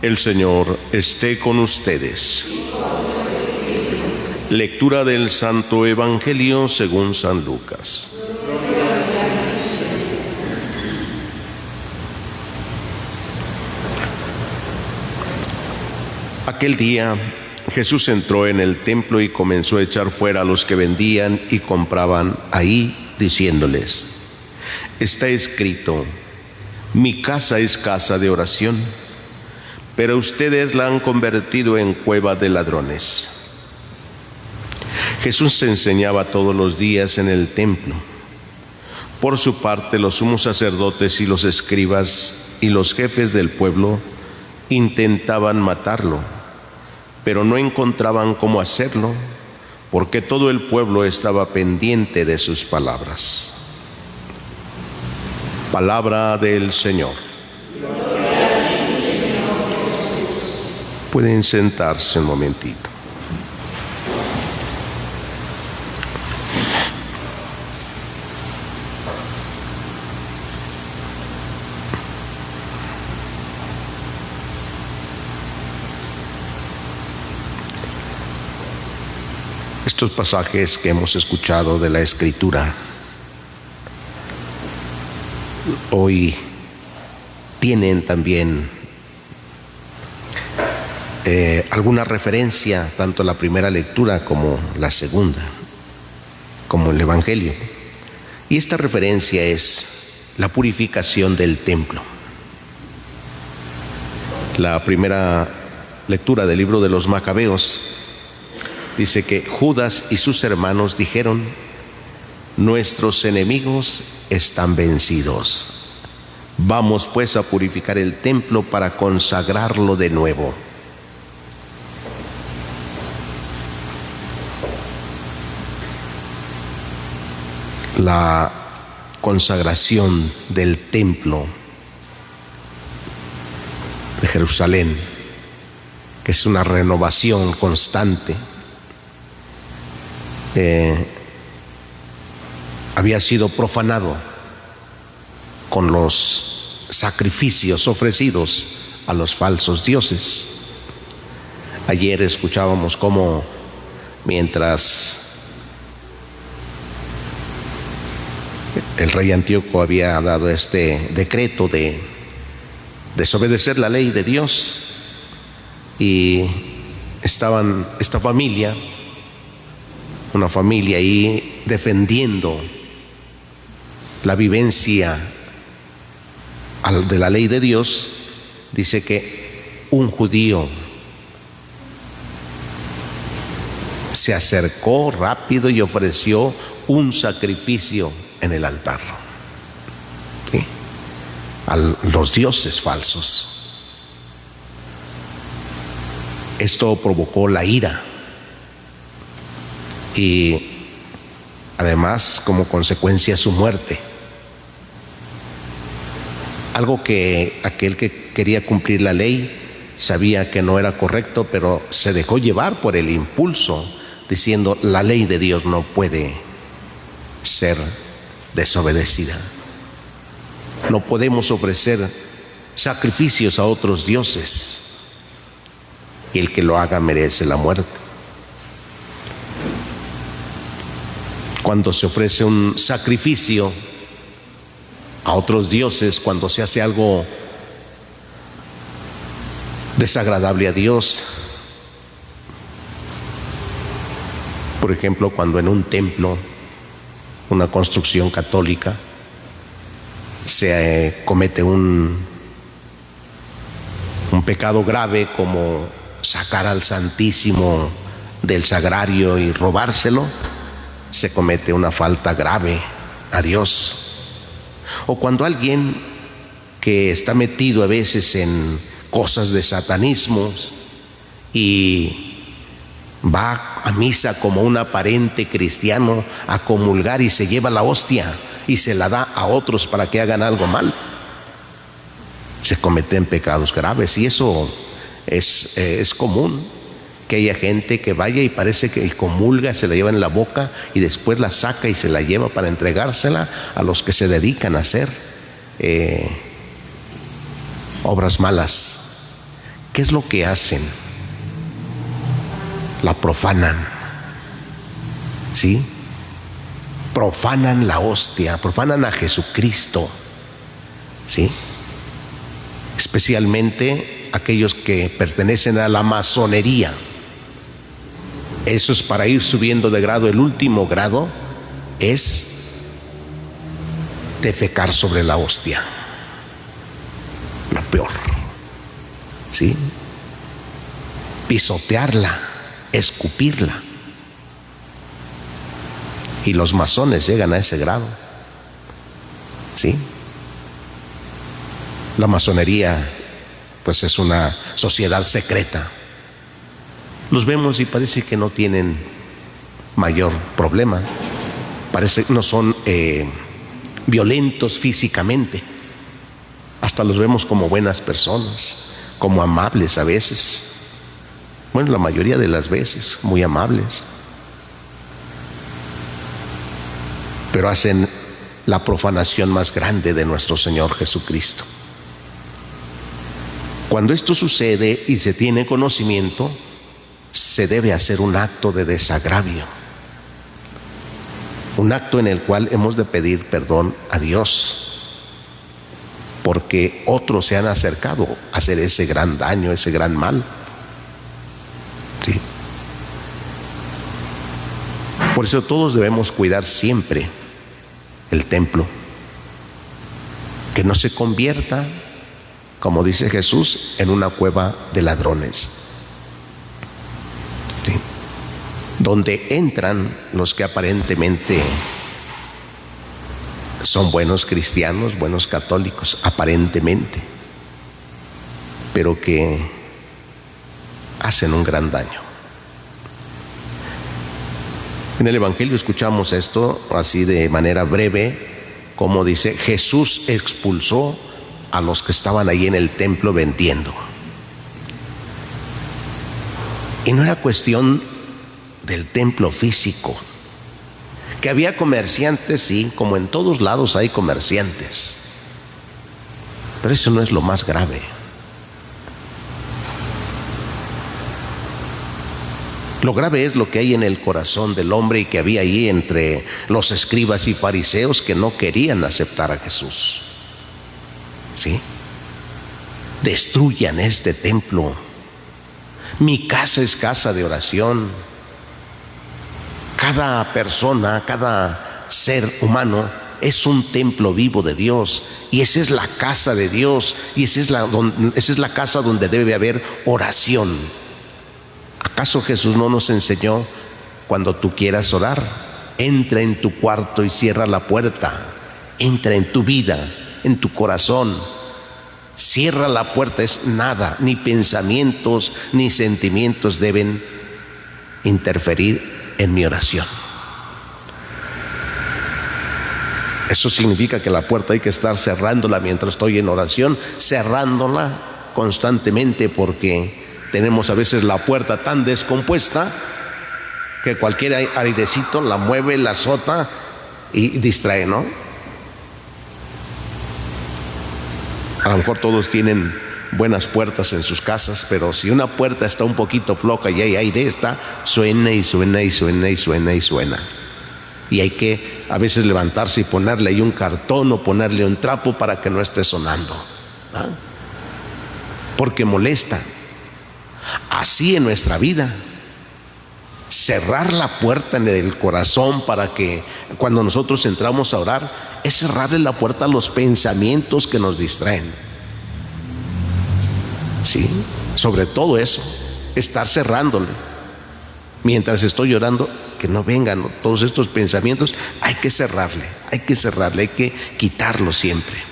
El Señor esté con ustedes. Lectura del Santo Evangelio según San Lucas. Aquel día Jesús entró en el templo y comenzó a echar fuera a los que vendían y compraban ahí, diciéndoles: está escrito, mi casa es casa de oración, pero ustedes la han convertido en cueva de ladrones. Jesús se enseñaba todos los días en el templo. Por su parte, los sumos sacerdotes y los escribas y los jefes del pueblo intentaban matarlo, pero no encontraban cómo hacerlo, porque todo el pueblo estaba pendiente de sus palabras. Palabra del Señor. Pueden sentarse un momentito. Estos pasajes que hemos escuchado de la Escritura hoy tienen también alguna referencia, tanto la primera lectura como la segunda, como el Evangelio. Y esta referencia es la purificación del templo. La primera lectura del libro de los Macabeos dice que Judas y sus hermanos dijeron: nuestros enemigos están vencidos. Vamos pues a purificar el templo para consagrarlo de nuevo. La consagración del templo de Jerusalén, que es una renovación constante, había sido profanado con los sacrificios ofrecidos a los falsos dioses. Ayer escuchábamos cómo, mientras el rey Antíoco había dado este decreto de desobedecer la ley de Dios, y estaban esta familia, una familia ahí defendiendo la vivencia de la ley de Dios. Dice que un judío se acercó rápido y ofreció un sacrificio en el altar, ¿sí?, a los dioses falsos. Esto provocó la ira y además, como consecuencia, su muerte. Algo que aquel que quería cumplir la ley sabía que no era correcto, pero se dejó llevar por el impulso, diciendo: la ley de Dios no puede ser desobedecida. No podemos ofrecer sacrificios a otros dioses, y el que lo haga merece la muerte. Cuando se ofrece un sacrificio a otros dioses, cuando se hace algo desagradable a Dios, por ejemplo, cuando en un templo, una construcción católica, se comete un pecado grave, como sacar al Santísimo del sagrario y robárselo, se comete una falta grave a Dios. O cuando alguien que está metido a veces en cosas de satanismos y va a misa como un aparente cristiano a comulgar y se lleva la hostia y se la da a otros para que hagan algo mal, se cometen pecados graves. Y eso es común, que haya gente que vaya y parece que comulga, se la lleva en la boca y después la saca y se la lleva para entregársela a los que se dedican a hacer obras malas, ¿Qué es lo que hacen? La profanan, ¿sí? Profanan la hostia, profanan a Jesucristo, ¿sí? Especialmente aquellos que pertenecen a la masonería. Eso es para ir subiendo de grado. El último grado es defecar sobre la hostia, lo peor, ¿sí? Pisotearla, escupirla. Y los masones llegan a ese grado, ¿sí? La masonería, pues, es una sociedad secreta. Los vemos y parece que no tienen mayor problema. Parece que no son violentos físicamente. Hasta los vemos como buenas personas, como amables a veces. Bueno, la mayoría de las veces, muy amables. Pero hacen la profanación más grande de nuestro Señor Jesucristo. Cuando esto sucede y se tiene conocimiento, se debe hacer un acto de desagravio, un acto en el cual hemos de pedir perdón a Dios, porque otros se han acercado a hacer ese gran daño, ese gran mal, ¿sí? Por eso todos debemos cuidar siempre el templo, que no se convierta, como dice Jesús, en una cueva de ladrones, ¿sí? Donde entran los que aparentemente son buenos cristianos, buenos católicos, aparentemente, pero que hacen un gran daño. En el Evangelio escuchamos esto así de manera breve, como dice: Jesús expulsó a los que estaban ahí en el templo vendiendo. Y no era cuestión del templo físico, que había comerciantes, sí, como en todos lados hay comerciantes, pero eso no es lo más grave. Lo grave es lo que hay en el corazón del hombre y que había ahí entre los escribas y fariseos, que no querían aceptar a Jesús, ¿sí? Destruyan este templo. Mi casa es casa de oración. Cada persona, cada ser humano es un templo vivo de Dios, y esa es la casa de Dios, y esa es la casa donde debe haber oración. ¿Acaso Jesús no nos enseñó: cuando tú quieras orar, entra en tu cuarto y cierra la puerta? Entra en tu vida, en tu corazón, cierra la puerta. Es nada, ni pensamientos ni sentimientos deben interferir en mi oración. Eso significa que la puerta hay que estar cerrándola mientras estoy en oración, cerrándola constantemente, porque tenemos a veces la puerta tan descompuesta que cualquier airecito la mueve, la azota y distrae, ¿no? A lo mejor todos tienen buenas puertas en sus casas, pero si una puerta está un poquito floja y hay aire, suena y suena y suena y suena y suena. Y hay que a veces levantarse y ponerle ahí un cartón o ponerle un trapo para que no esté sonando, ¿ah? Porque molesta. Así en nuestra vida, cerrar la puerta en el corazón para que cuando nosotros entramos a orar, es cerrarle la puerta a los pensamientos que nos distraen, ¿sí? Sobre todo eso, estar cerrándole mientras estoy orando, que no vengan todos estos pensamientos. Hay que cerrarle, hay que quitarlo siempre.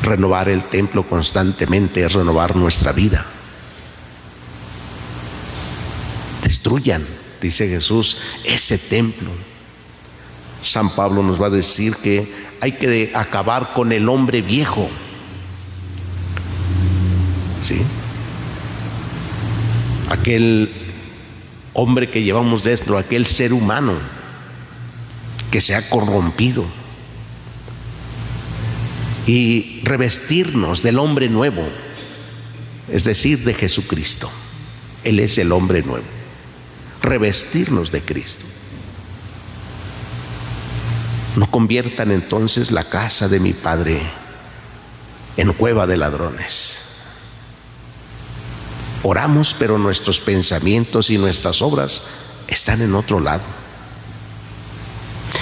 Renovar el templo constantemente es renovar nuestra vida. Destruyan, dice Jesús, ese templo. San Pablo nos va a decir que hay que acabar con el hombre viejo, ¿sí? Aquel hombre que llevamos dentro, aquel ser humano que se ha corrompido. y revestirnos del hombre nuevo, es decir, de Jesucristo. Él es el hombre nuevo. Revestirnos de Cristo. No conviertan entonces la casa de mi Padre en cueva de ladrones. Oramos, pero nuestros pensamientos y nuestras obras están en otro lado.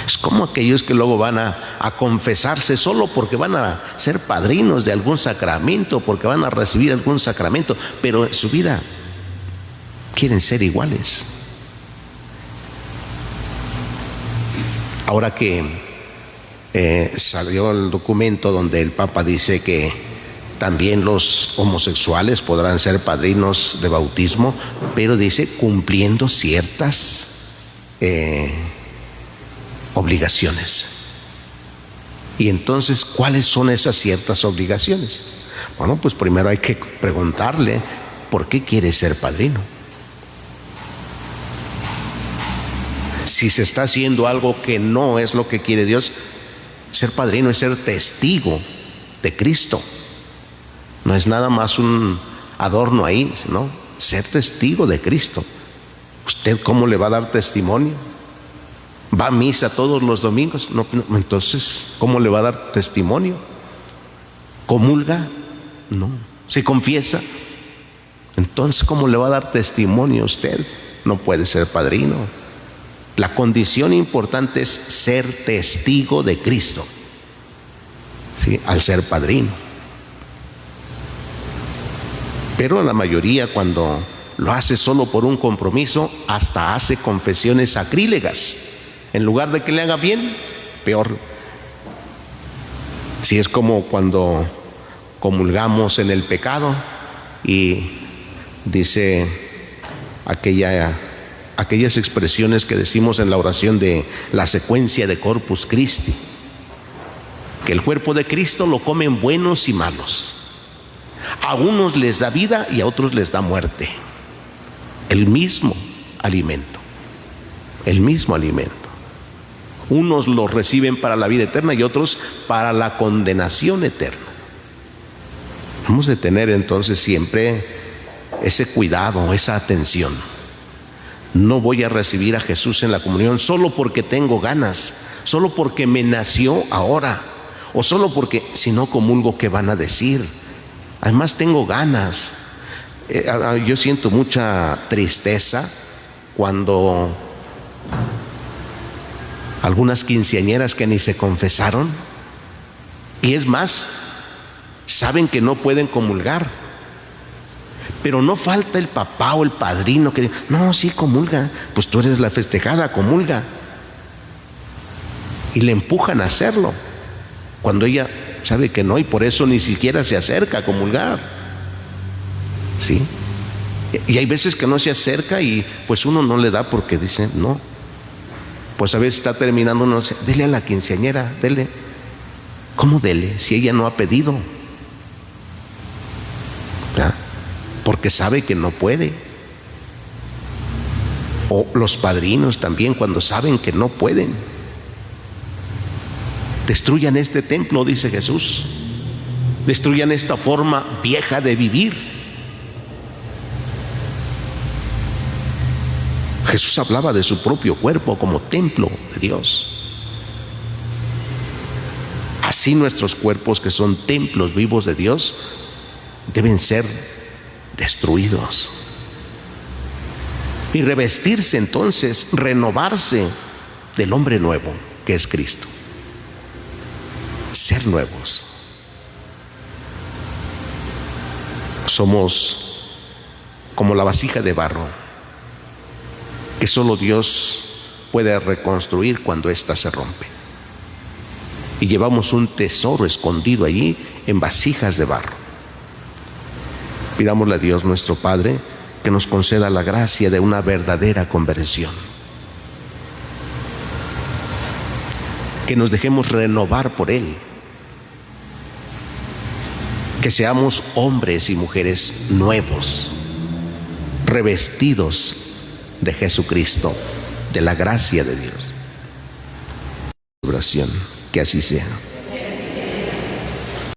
Es como aquellos que luego van a confesarse solo porque van a ser padrinos de algún sacramento, porque van a recibir algún sacramento, pero en su vida quieren ser iguales. Ahora que salió el documento donde el Papa dice que también los homosexuales podrán ser padrinos de bautismo, pero dice cumpliendo ciertas obligaciones. Y entonces, ¿cuáles son esas ciertas obligaciones? Bueno, pues primero hay que preguntarle ¿por qué quiere ser padrino? Si se está haciendo algo que no es lo que quiere Dios, ser padrino es ser testigo de Cristo. No es nada más un adorno ahí, sino ser testigo de Cristo. ¿Usted cómo le va a dar testimonio? ¿Va a misa todos los domingos? No, entonces, ¿cómo le va a dar testimonio? ¿Comulga? No. ¿Se confiesa? Entonces, ¿cómo le va a dar testimonio a usted? No puede ser padrino. La condición importante es ser testigo de Cristo, ¿sí? Al ser padrino. Pero la mayoría, cuando lo hace solo por un compromiso, hasta hace confesiones sacrílegas. En lugar de que le haga bien, peor. Si es como cuando comulgamos en el pecado y dice aquellas expresiones que decimos en la oración de la secuencia de Corpus Christi, que el cuerpo de Cristo lo comen buenos y malos. A unos les da vida y a otros les da muerte. El mismo alimento. El mismo alimento. Unos lo reciben para la vida eterna y otros para la condenación eterna. Vamos a tener entonces siempre ese cuidado, esa atención. No voy a recibir a Jesús en la comunión solo porque tengo ganas, solo porque me nació ahora, o solo porque si no comulgo, ¿qué van a decir? Además tengo ganas. Yo siento mucha tristeza cuando algunas quinceañeras que ni se confesaron, y es más, saben que no pueden comulgar, pero no falta el papá o el padrino que dice, no, sí comulga, pues tú eres la festejada, comulga, y le empujan a hacerlo cuando ella sabe que no, y por eso ni siquiera se acerca a comulgar, ¿sí? Y hay veces que no se acerca y pues uno no le da porque dice no. Pues a veces está terminando uno, dele a la quinceañera, dele. ¿Cómo dele? Si ella no ha pedido. ¿Ah? Porque sabe que no puede. O los padrinos también, cuando saben que no pueden. Destruyan este templo, dice Jesús. Destruyan esta forma vieja de vivir. Jesús hablaba de su propio cuerpo como templo de Dios. Así nuestros cuerpos, que son templos vivos de Dios, deben ser destruidos. Y revestirse entonces, renovarse del hombre nuevo, que es Cristo. Ser nuevos. Somos como la vasija de barro, que solo Dios puede reconstruir cuando ésta se rompe. Y llevamos un tesoro escondido allí en vasijas de barro. Pidámosle a Dios nuestro Padre que nos conceda la gracia de una verdadera conversión. Que nos dejemos renovar por Él. Que seamos hombres y mujeres nuevos, revestidos de Jesucristo, de la gracia de Dios. Oración, que así sea.